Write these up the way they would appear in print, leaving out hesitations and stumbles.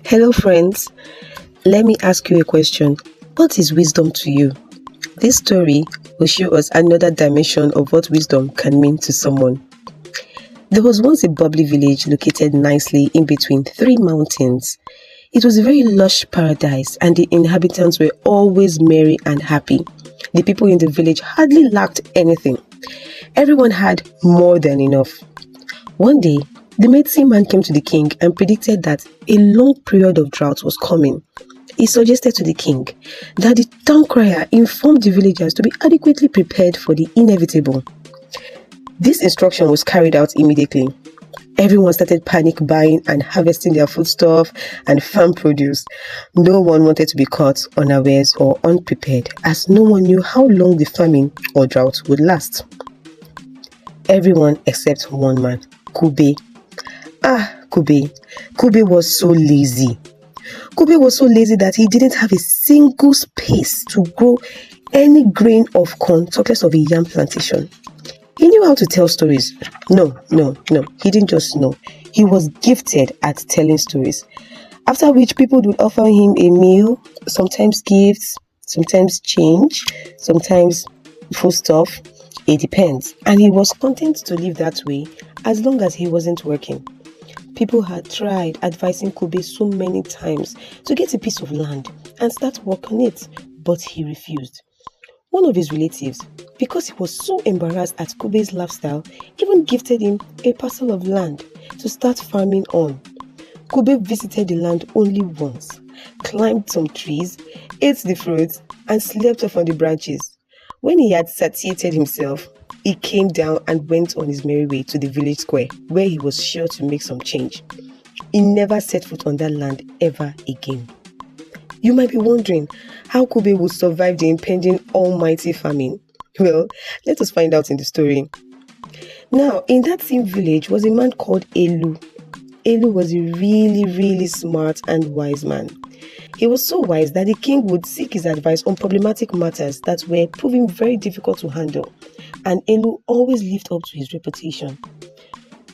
Hello, friends. Let me ask you a question. What is wisdom to you? This story will show us another dimension of what wisdom can mean to someone. There was once a bubbly village located nicely in between three mountains. It was a very lush paradise, and the inhabitants were always merry and happy. The people in the village hardly lacked anything. Everyone had more than enough. One day, the medicine man came to the king and predicted that a long period of drought was coming. He suggested to the king that the town crier inform the villagers to be adequately prepared for the inevitable. This instruction was carried out immediately. Everyone started panic buying and harvesting their foodstuff and farm produce. No one wanted to be caught unawares or unprepared, as no one knew how long the famine or drought would last. Everyone except one man, Kube. Kube was so lazy. Kube was so lazy that he didn't have a single space to grow any grain of corn, talk less of a yam plantation. He knew how to tell stories. No. He didn't just know. He was gifted at telling stories. After which people would offer him a meal, sometimes gifts, sometimes change, sometimes foodstuff. It depends. And he was content to live that way as long as he wasn't working. People had tried advising Kube so many times to get a piece of land and start work on it, but he refused. One of his relatives, because he was so embarrassed at Kube's lifestyle, even gifted him a parcel of land to start farming on. Kube visited the land only once, climbed some trees, ate the fruits, and slept off on the branches. When he had satiated himself, he came down and went on his merry way to the village square, where he was sure to make some change. He never set foot on that land ever again. You might be wondering how Kube would survive the impending almighty famine. Well, let us find out in the story. Now, in that same village was a man called Elu. Elu was a really smart and wise man. He was so wise that the king would seek his advice on problematic matters that were proving very difficult to handle, and Elu always lived up to his reputation.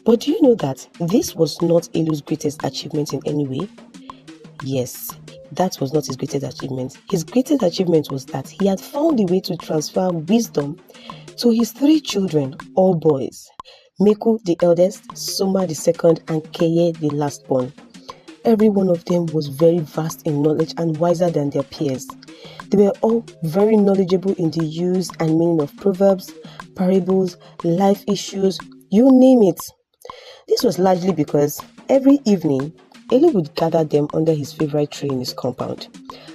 But do you know that this was not Elu's greatest achievement in any way? Yes, that was not his greatest achievement. His greatest achievement was that he had found a way to transfer wisdom to his three children, all boys. Meku the eldest, Soma the second, and Keye the last born. Every one of them was very vast in knowledge and wiser than their peers. They were all very knowledgeable in the use and meaning of proverbs, parables, life issues, you name it. This was largely because every evening, Eli would gather them under his favorite tree in his compound.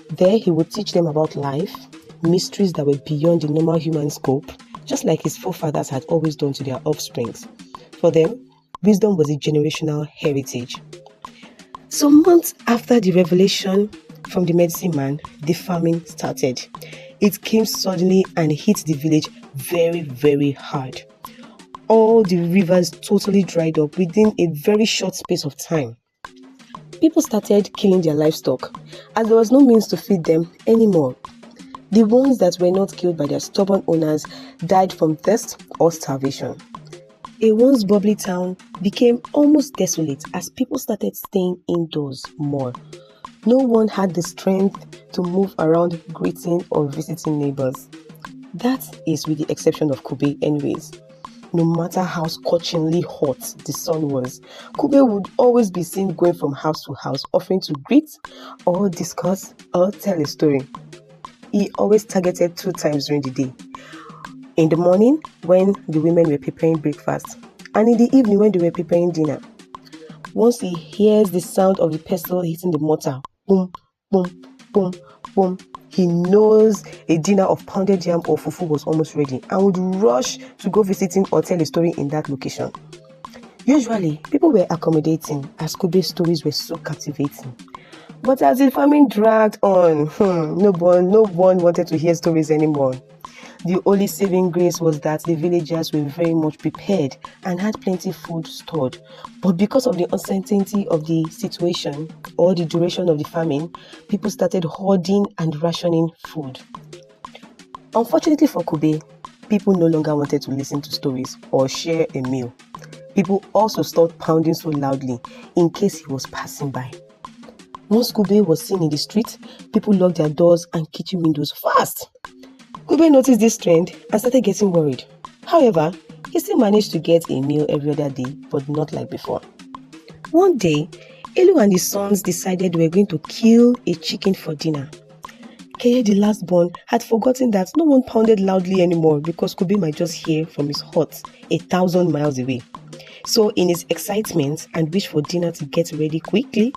There he would teach them about life, mysteries that were beyond the normal human scope, just like his forefathers had always done to their offsprings. For them, wisdom was a generational heritage. Some months after the revelation from the medicine man, the famine started. It came suddenly and hit the village very hard. All the rivers totally dried up within a very short space of time. People started killing their livestock as there was no means to feed them anymore. The ones that were not killed by their stubborn owners died from thirst or starvation. A once bubbly town became almost desolate as people started staying indoors more. No one had the strength to move around greeting or visiting neighbors. That is with the exception of Kube anyways. No matter how scorchingly hot the sun was, Kube would always be seen going from house to house offering to greet or discuss or tell a story. He always targeted 2 times during the day. In the morning, when the women were preparing breakfast, and in the evening when they were preparing dinner. Once he hears the sound of the pestle hitting the mortar, boom, boom, boom, boom, he knows a dinner of pounded yam or fufu was almost ready and would rush to go visiting or tell a story in that location. Usually, people were accommodating as Kube's stories were so captivating. But as the famine dragged on, no one wanted to hear stories anymore. The only saving grace was that the villagers were very much prepared and had plenty food stored. But because of the uncertainty of the situation or the duration of the famine, people started hoarding and rationing food. Unfortunately for Kube, people no longer wanted to listen to stories or share a meal. People also stopped pounding so loudly in case he was passing by. Once Kube was seen in the street, people locked their doors and kitchen windows fast. Kube noticed this trend and started getting worried. However, he still managed to get a meal every other day, but not like before. One day, Elu and his sons decided they were going to kill a chicken for dinner. Keye, the last born, had forgotten that no one pounded loudly anymore because Kube might just hear from his hut 1,000 miles away. So in his excitement and wish for dinner to get ready quickly,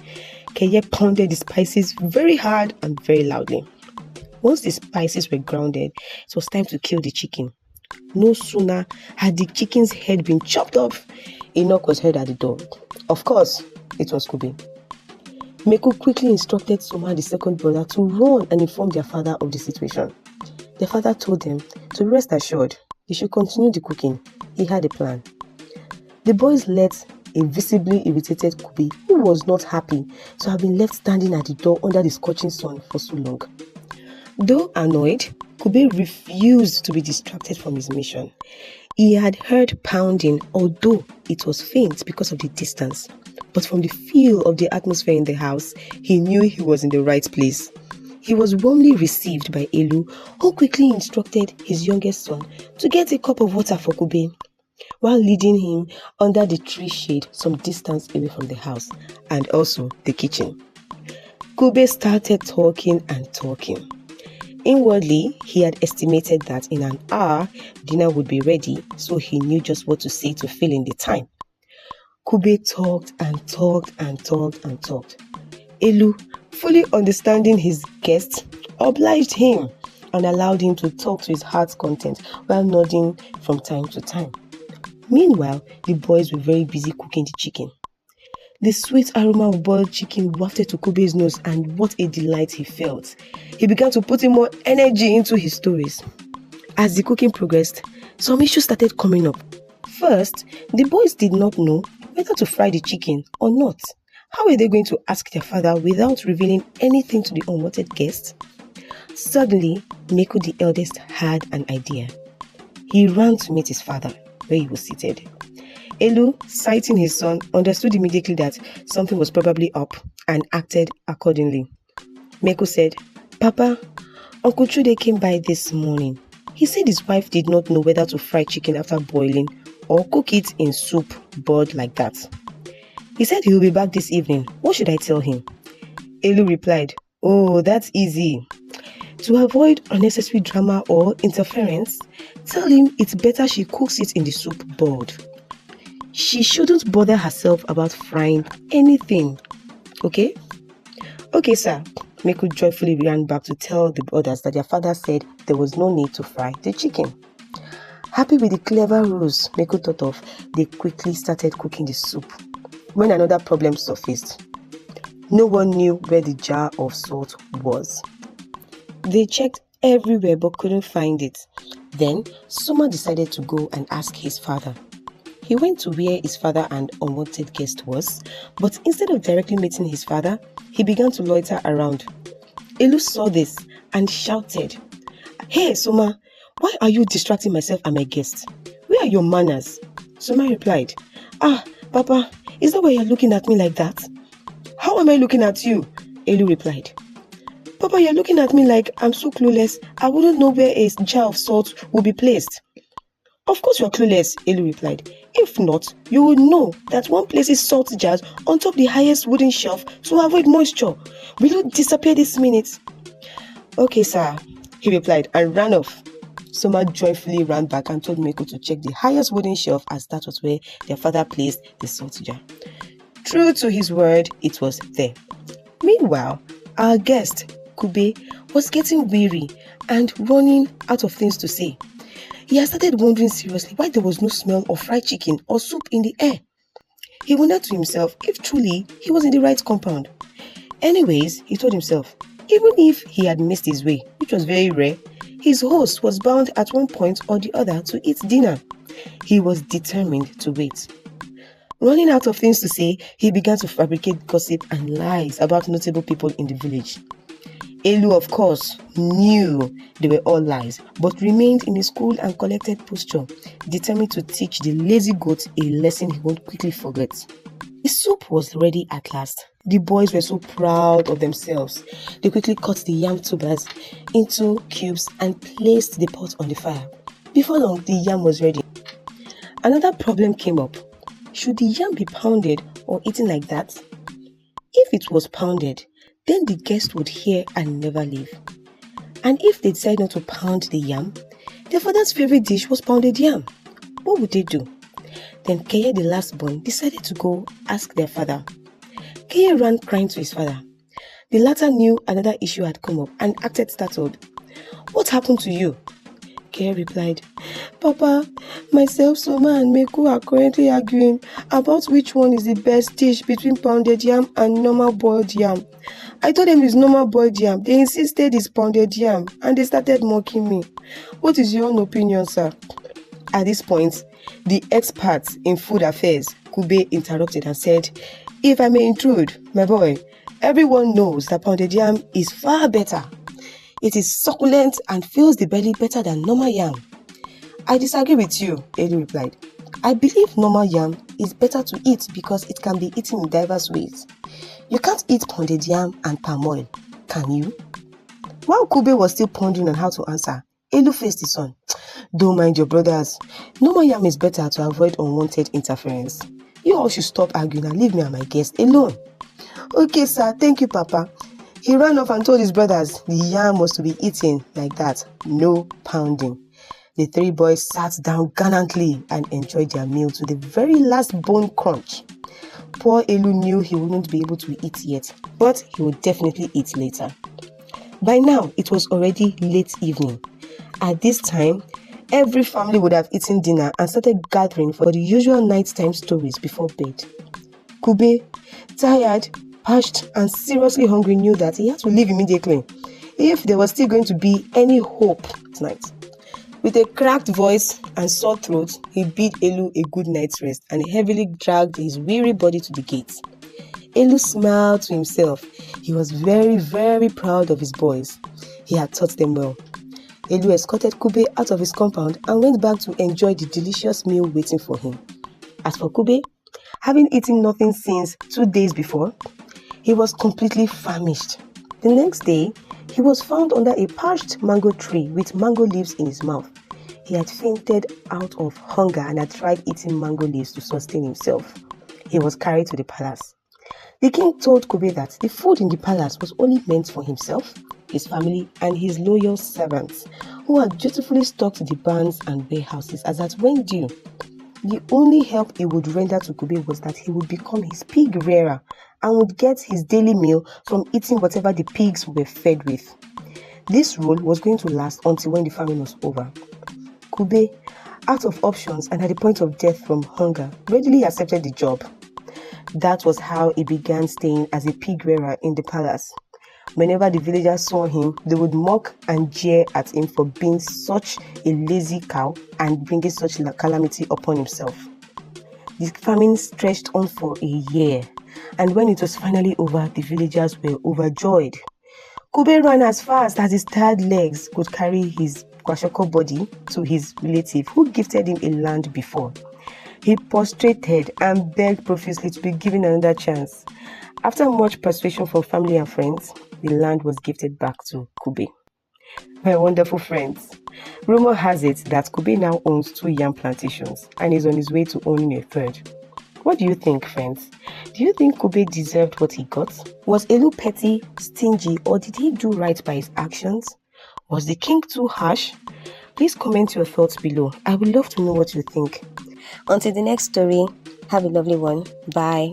Keye pounded the spices very hard and very loudly. Once the spices were grounded, it was time to kill the chicken. No sooner had the chicken's head been chopped off, a knock was heard at the door. Of course, it was Kube. Meku quickly instructed Soma, the second brother, to run and inform their father of the situation. Their father told them to rest assured he should continue the cooking. He had a plan. The boys let a visibly irritated Kube, who was not happy to have been left standing at the door under the scorching sun for so long. Though annoyed, Kube refused to be distracted from his mission. He had heard pounding, although it was faint because of the distance. But from the feel of the atmosphere in the house, he knew he was in the right place. He was warmly received by Elu, who quickly instructed his youngest son to get a cup of water for Kube, while leading him under the tree shade some distance away from the house and also the kitchen. Kube started talking and talking. Inwardly, he had estimated that in an hour, dinner would be ready, so he knew just what to say to fill in the time. Kube talked and talked and talked and talked. Elu, fully understanding his guest, obliged him and allowed him to talk to his heart's content while nodding from time to time. Meanwhile, the boys were very busy cooking the chicken. The sweet aroma of boiled chicken wafted to Kube's nose, and what a delight he felt. He began to put in more energy into his stories. As the cooking progressed, some issues started coming up. First, the boys did not know whether to fry the chicken or not. How were they going to ask their father without revealing anything to the unwanted guest? Suddenly, Meku the eldest had an idea. He ran to meet his father, where he was seated. Elu, sighting his son, understood immediately that something was probably up and acted accordingly. Meku said, "Papa, Uncle Chude came by this morning. He said his wife did not know whether to fry chicken after boiling or cook it in soup boiled like that. He said he will be back this evening. What should I tell him?" Elu replied, "Oh, that's easy. To avoid unnecessary drama or interference, tell him it's better she cooks it in the soup boiled. She shouldn't bother herself about frying anything. Okay?" "Okay, sir." Meku joyfully ran back to tell the others that their father said there was no need to fry the chicken. Happy with the clever rules Meku thought of, they quickly started cooking the soup. When another problem surfaced, no one knew where the jar of salt was. They checked everywhere but couldn't find it. Then Soma decided to go and ask his father. He went to where his father and unwanted guest was, but instead of directly meeting his father, he began to loiter around. Elu saw this and shouted, "Hey Soma, why are you distracting myself and my guest? Where are your manners?" Soma replied, "Ah, Papa, is that why you're looking at me like that?" "How am I looking at you?" Elu replied. "Papa, you're looking at me like I'm so clueless, I wouldn't know where a jar of salt will be placed." "Of course you're clueless," Elu replied. "If not, you would know that one places salt jars on top the highest wooden shelf to avoid moisture. Will you disappear this minute?" "Okay, sir," he replied and ran off. Soma joyfully ran back and told Meku to check the highest wooden shelf, as that was where their father placed the salt jar. True to his word, it was there. Meanwhile, our guest, Kube, was getting weary and running out of things to say. He had started wondering seriously why there was no smell of fried chicken or soup in the air. He wondered to himself if truly he was in the right compound. Anyways, he told himself, even if he had missed his way, which was very rare, his host was bound at one point or the other to eat dinner. He was determined to wait. Running out of things to say, he began to fabricate gossip and lies about notable people in the village. Elu, of course, knew they were all lies, but remained in his cool and collected posture, determined to teach the lazy goat a lesson he won't quickly forget. The soup was ready at last. The boys were so proud of themselves. They quickly cut the yam tubers into cubes and placed the pot on the fire. Before long, the yam was ready. Another problem came up. Should the yam be pounded or eaten like that? If it was pounded, then the guest would hear and never leave. And if they decide not to pound the yam, their father's favorite dish was pounded yam. What would they do? Then Keye, the last born, decided to go ask their father. Keye ran crying to his father. The latter knew another issue had come up and acted startled. What happened to you? Keye replied, Papa, myself, Soma and Meku are currently arguing about which one is the best dish between pounded yam and normal boiled yam. I told them it's normal boiled yam. They insisted it's pounded yam and they started mocking me. What is your own opinion, sir? At this point, the expert in food affairs, Kube, interrupted and said, If I may intrude, my boy, everyone knows that pounded yam is far better. It is succulent and fills the belly better than normal yam. I disagree with you, Elu replied. I believe normal yam is better to eat because it can be eaten in diverse ways. You can't eat pounded yam and palm oil, can you? While Kube was still pondering on how to answer, Elu faced his son. Don't mind your brothers. Normal yam is better to avoid unwanted interference. You all should stop arguing and leave me and my guest alone. Okay, sir. Thank you, Papa. He ran off and told his brothers the yam was to be eaten like that. No pounding. The three boys sat down gallantly and enjoyed their meal to the very last bone crunch. Poor Elu knew he wouldn't be able to eat yet, but he would definitely eat later. By now, it was already late evening. At this time, every family would have eaten dinner and started gathering for the usual nighttime stories before bed. Kube, tired, parched, and seriously hungry, knew that he had to leave immediately if there was still going to be any hope tonight. With a cracked voice and sore throat, he bid Elu a good night's rest and heavily dragged his weary body to the gate. Elu smiled to himself. He was very, very proud of his boys. He had taught them well. Elu escorted Kube out of his compound and went back to enjoy the delicious meal waiting for him. As for Kube, having eaten nothing since 2 days before, he was completely famished. The next day, he was found under a parched mango tree with mango leaves in his mouth. He had fainted out of hunger and had tried eating mango leaves to sustain himself. He was carried to the palace. The king told Kube that the food in the palace was only meant for himself, his family, and his loyal servants, who had dutifully stocked the barns and warehouses as at when due. The only help he would render to Kube was that he would become his pig rearer and would get his daily meal from eating whatever the pigs were fed with. This role was going to last until when the famine was over. Kube, out of options and at the point of death from hunger, readily accepted the job. That was how he began staying as a pig rearer in the palace. Whenever the villagers saw him, they would mock and jeer at him for being such a lazy cow and bringing such a calamity upon himself. The famine stretched on for a year, and when it was finally over, the villagers were overjoyed. Kube ran as fast as his tired legs could carry his kwashoko body to his relative who gifted him a land before. He prostrated and begged profusely to be given another chance. After much persuasion from family and friends, the land was gifted back to Kube. My wonderful friends, rumor has it that Kube now owns 2 yam plantations and is on his way to owning a 3rd. What do you think, friends? Do you think Kube deserved what he got? Was Elu petty, stingy, or did he do right by his actions? Was the king too harsh? Please comment your thoughts below. I would love to know what you think. Until the next story, have a lovely one. Bye.